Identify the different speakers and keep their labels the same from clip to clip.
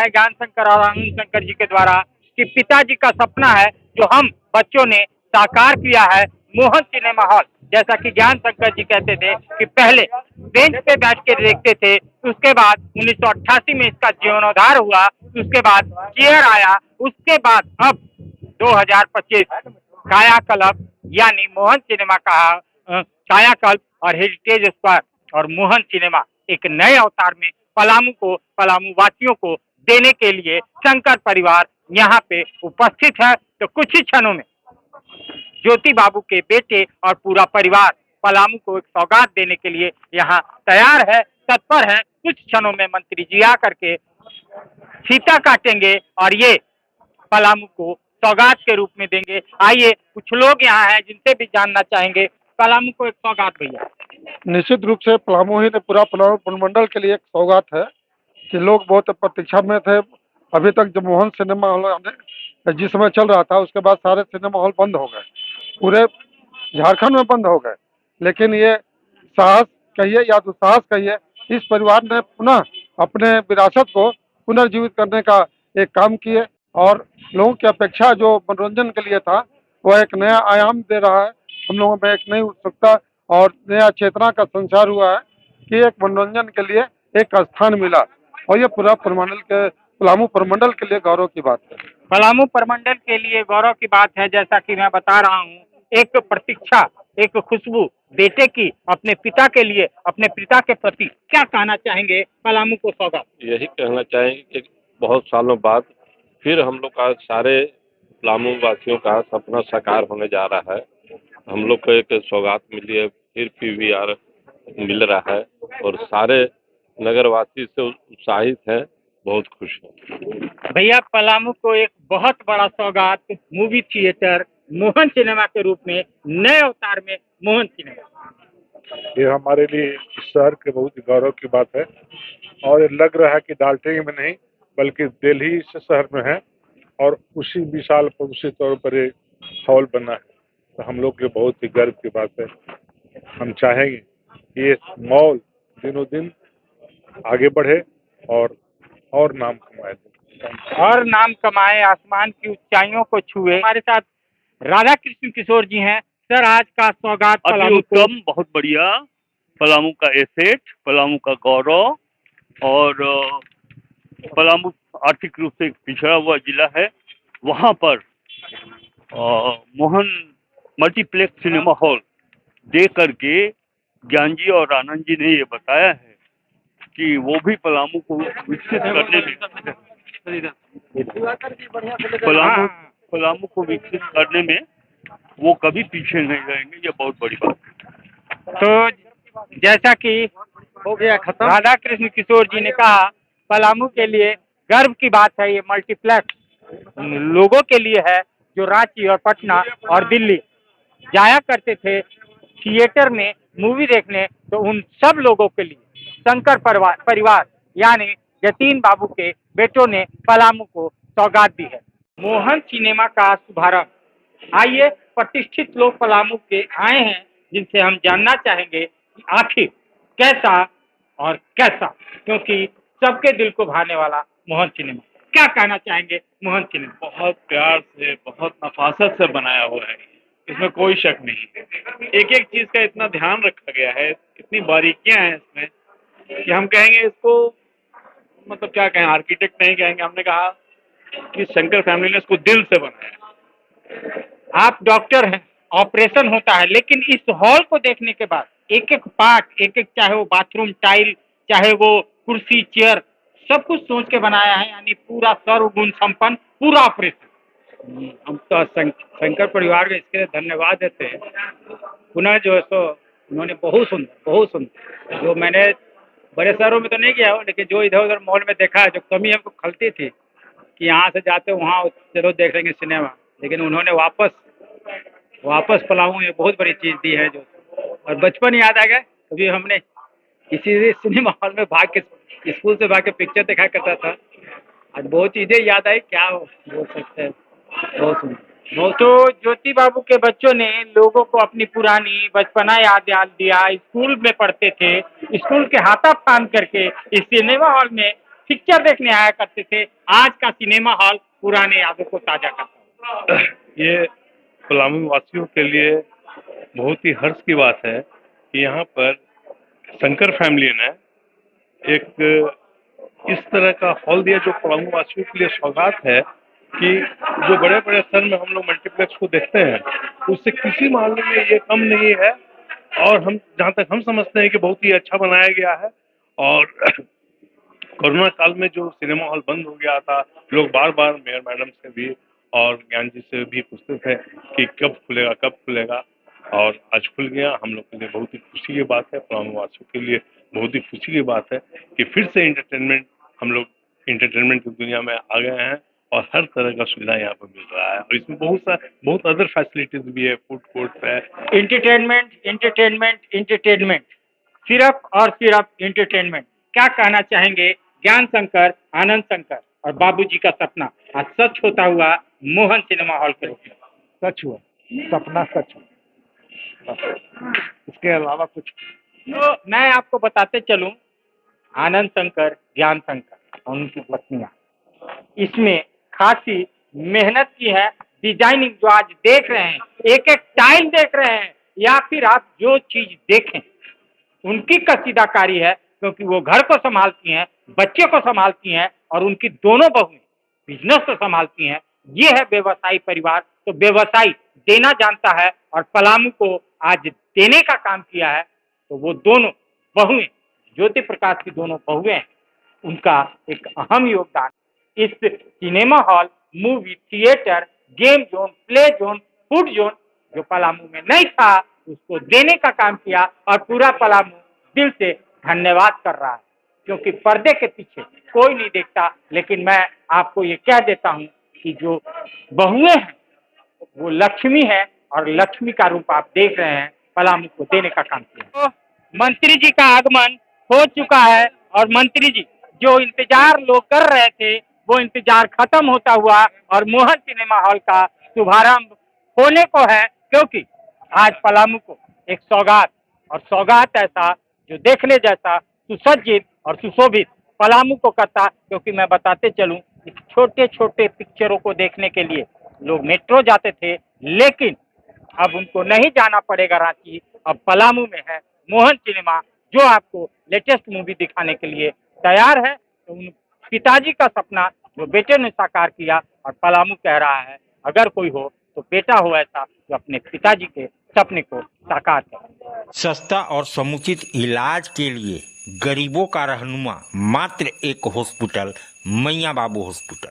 Speaker 1: है ज्ञान शंकर और आनंद शंकर जी के द्वारा कि पिताजी का सपना है जो हम बच्चों ने साकार किया है, मोहन सिनेमा हॉल। जैसा कि ज्ञान शंकर जी कहते थे कि पहले बेंच पे बैठ के देखते थे, उसके बाद 1988 में इसका जीर्णोद्धार हुआ, उसके बाद चेयर आया, उसके बाद अब 2025 कायाकल्प यानी मोहन सिनेमा का कायाकल्प और हेरिटेज स्क्वायर और मोहन सिनेमा एक नए अवतार में पलामू वासियों को देने के लिए शंकर परिवार यहाँ पे उपस्थित है। तो कुछ ही क्षणों में ज्योति बाबू के बेटे और पूरा परिवार पलामू को एक सौगात देने के लिए यहाँ तैयार है, तत्पर है। कुछ क्षणों में मंत्री जी आकर के फीता काटेंगे और ये पलामू को सौगात के रूप में देंगे। आइए कुछ लोग यहाँ हैं जिनसे भी जानना चाहेंगे। पलामू को एक सौगात भैया।
Speaker 2: निश्चित रूप से पलामू ही ने पूरा पलामू प्रमंडल के लिए एक सौगात है कि लोग बहुत प्रतीक्षा में थे। अभी तक जब मोहन सिनेमा हॉल जिस समय चल रहा था उसके बाद सारे सिनेमा हॉल बंद हो गए, पूरे झारखंड में बंद हो गए। लेकिन ये साहस कहिए या दुस्साहस कहिए, इस परिवार ने पुनः अपने विरासत को पुनर्जीवित करने का एक काम किए और लोगों की अपेक्षा जो मनोरंजन के लिए था वह एक नया आयाम दे रहा है। हम लोगों में एक नई उत्सुकता और नया चेतना का संचार हुआ है कि एक मनोरंजन के लिए एक स्थान मिला और ये पूरा पलामू प्रमंडल के लिए गौरव की बात है।
Speaker 1: पलामू प्रमंडल के लिए गौरव की बात है। जैसा कि मैं बता रहा हूँ, एक प्रतीक्षा, एक खुशबू बेटे की अपने पिता के लिए, अपने पिता के प्रति क्या कहना चाहेंगे पलामू को सौगात?
Speaker 3: यही कहना चाहेंगे कि बहुत सालों बाद फिर हम लोग का सारे पलामू वासियों का सपना साकार होने जा रहा है। हम लोग को एक सौगात मिली है, फिर PVR मिल रहा है और सारे नगरवासी से उत्साहित हैं, बहुत खुश हैं।
Speaker 1: भैया पलामू को एक बहुत बड़ा सौगात मूवी थिएटर मोहन सिनेमा के रूप में नए अवतार में मोहन सिनेमा,
Speaker 4: ये हमारे लिए इस शहर के बहुत गौरव की बात है और ये लग रहा है कि डाल्टन में नहीं बल्कि दिल्ली शहर में है और उसी विशाल पर उसी तौर पर ये हॉल बना है। तो हम लोग के बहुत ही गर्व की बात है। हम चाहेंगे कि ये मॉल दिनों दिन आगे बढ़े और नाम कमाए
Speaker 1: और नाम कमाए, आसमान की ऊंचाइयों को छुए। हमारे साथ राधा कृष्ण किशोर जी हैं। सर, आज का सौगात पलामू को
Speaker 5: उत्तम, बहुत बढ़िया। पलामू का एसेट, पलामू का गौरव और पलामू आर्थिक रूप से एक पिछड़ा हुआ जिला है, वहाँ पर मोहन मल्टीप्लेक्स सिनेमा हॉल दे करके ज्ञान जी और आनंद जी ने ये बताया है कि वो भी पलामू को विकसित करने में पलामू को विकसित करने में वो कभी पीछे नहीं रहेंगे। ये बहुत बड़ी बात है।
Speaker 1: तो जैसा कि हो गया खत्म, राधा कृष्ण किशोर जी ने कहा, पलामू के लिए गर्व की बात है। ये मल्टीप्लेक्स लोगों के लिए है जो रांची और पटना और दिल्ली जाया करते थे थिएटर में मूवी देखने। तो उन सब लोगों के लिए शंकर परिवार यानी जतीन बाबू के बेटों ने पलामू को सौगात दी है। मोहन सिनेमा का शुभारंभ। आइए प्रतिष्ठित लोग पलामू के आए हैं जिनसे हम जानना चाहेंगे कि आखिर कैसा और कैसा, क्योंकि सबके दिल को भाने वाला मोहन सिनेमा। क्या कहना चाहेंगे मोहन सिनेमा?
Speaker 6: बहुत प्यार से, बहुत नफासत से बनाया हुआ है, इसमें कोई शक नहीं। एक एक चीज का इतना ध्यान रखा गया है, इतनी बारीकियां हैं इसमें कि हम कहेंगे इसको, मतलब क्या कहें, आर्किटेक्ट नहीं कहेंगे, हमने कहा कि शंकर फैमिली ने इसको दिल से बनाया।
Speaker 1: आप डॉक्टर हैं, ऑपरेशन होता है, लेकिन इस हॉल को देखने के बाद एक एक पार्ट, एक एक, चाहे वो बाथरूम टाइल, चाहे वो कुर्सी चेयर, सब कुछ सोच के बनाया है, यानी पूरा सर्वगुण संपन्न पूरा ऑपरेशन। हम तो शंकर परिवार में इसके लिए धन्यवाद देते हैं। पुनः जो है सो उन्होंने बहुत सुंदर जो मैंने बड़े शहरों में तो नहीं गया हूँ, लेकिन जो इधर उधर मॉल में देखा है, जो कमी हमको खलती थी कि यहाँ से जाते वहाँ चलो देख लेंगे सिनेमा, लेकिन उन्होंने वापस पलामू में बहुत बड़ी चीज़ दी है। जो और बचपन याद आ गया, कभी हमने किसी सिनेमा हॉल में भाग के, स्कूल से भाग के पिक्चर देखा करता था। आज बहुत चीज़ें याद आई, क्या बोल सकते हैं, बहुत सुंदर। तो ज्योति बाबू के बच्चों ने लोगों को अपनी पुरानी बचपना याद दिया। स्कूल में पढ़ते थे, स्कूल के हाथा फांद करके इस सिनेमा हॉल में पिक्चर देखने आया करते थे। आज का सिनेमा हॉल पुराने यादों को ताजा करता है।
Speaker 7: ये पलामू वासियों के लिए बहुत ही हर्ष की बात है कि यहाँ पर शंकर फैमिली ने एक इस तरह का हॉल दिया जो पलामू वासियों के लिए सौगात है कि जो बड़े बड़े शहर में हम लोग मल्टीप्लेक्स को देखते हैं उससे किसी मामले में ये कम नहीं है। और हम जहाँ तक हम समझते हैं कि बहुत ही अच्छा बनाया गया है। और कोरोना काल में जो सिनेमा हॉल बंद हो गया था, लोग बार बार मेयर मैडम से भी और ज्ञान जी से भी पूछते थे कि कब खुलेगा, और आज खुल गया। हम लोग के लिए बहुत ही खुशी की बात है, पलामू वासियों के लिए बहुत ही खुशी की बात है कि फिर से हम लोग इंटरटेनमेंट की दुनिया में आ गए हैं और हर तरह का सुविधा यहाँ पर मिल रहा है। और इसमें बहुत अदर फैसिलिटीज भी है, फूड कोर्ट है।
Speaker 1: इंटरटेनमेंट, सिर्फ और सिर्फ इंटरटेनमेंट। क्या कहना चाहेंगे ज्ञान शंकर, आनंद शंकर और बाबूजी का सपना आज सच होता हुआ मोहन सिनेमा हॉल के रूप में?
Speaker 4: सच हुआ, सपना सच हुआ, इसके अलावा कुछ।
Speaker 1: तो मैं आपको बताते चलूं, आनंद शंकर, ज्ञान शंकर और उनकी पत्नियां इसमें खासी मेहनत की है। डिजाइनिंग जो आज देख रहे हैं, एक एक टाइल देख रहे हैं, या फिर आप जो चीज देखें उनकी कसीदाकारी है, क्योंकि वो घर को संभालती हैं, बच्चे को संभालती हैं और उनकी दोनों बहुएं बिजनेस को संभालती हैं। ये है व्यवसायी परिवार। तो व्यवसायी देना जानता है और पलामू को आज देने का काम किया है। तो वो दोनों बहुएं, ज्योति प्रकाश की दोनों बहुएं हैं, उनका एक अहम योगदान इस cinema hall, movie theatre, game zone, play zone, food zone जो पलामू में नहीं था उसको देने का काम किया। और पूरा पलामू दिल से धन्यवाद कर रहा है, क्योंकि पर्दे के पीछे कोई नहीं देखता। लेकिन मैं आपको ये कह देता हूँ कि जो बहुएं हैं वो लक्ष्मी है, और लक्ष्मी का रूप आप देख रहे हैं, पलामू को देने का काम किया। तो मंत्री जी का आगमन हो चुका है, और मंत्री जी जो इंतजार लोग कर रहे थे वो इंतजार खत्म होता हुआ और मोहन सिनेमा हॉल का शुभारंभ होने को है। क्योंकि आज पलामू को एक सौगात, और सौगात ऐसा जो देखने जैसा सुसज्जित और सुशोभित पलामू को करता। क्योंकि मैं बताते चलूं, छोटे छोटे पिक्चरों को देखने के लिए लोग मेट्रो जाते थे, लेकिन अब उनको नहीं जाना पड़ेगा रांची। अब पलामू में है मोहन सिनेमा, जो आपको लेटेस्ट मूवी दिखाने के लिए तैयार है। तो उन पिताजी का सपना जो बेटे ने साकार किया, और पलामू कह रहा है अगर कोई हो तो बेटा हो ऐसा जो अपने पिताजी के सपने को साकार करे।
Speaker 8: सस्ता और समुचित इलाज के लिए गरीबों का रहनुमा मात्र एक हॉस्पिटल, मैया बाबू हॉस्पिटल।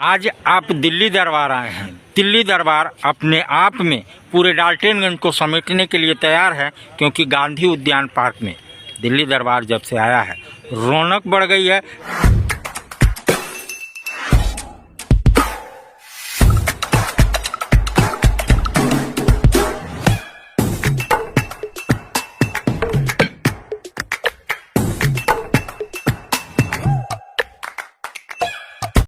Speaker 8: आज आप दिल्ली दरबार आए हैं। दिल्ली दरबार अपने आप में पूरे डाल्टनगंज को समेटने के लिए तैयार है, क्योंकि गांधी उद्यान पार्क में दिल्ली दरबार जब से आया है रौनक बढ़ गई है।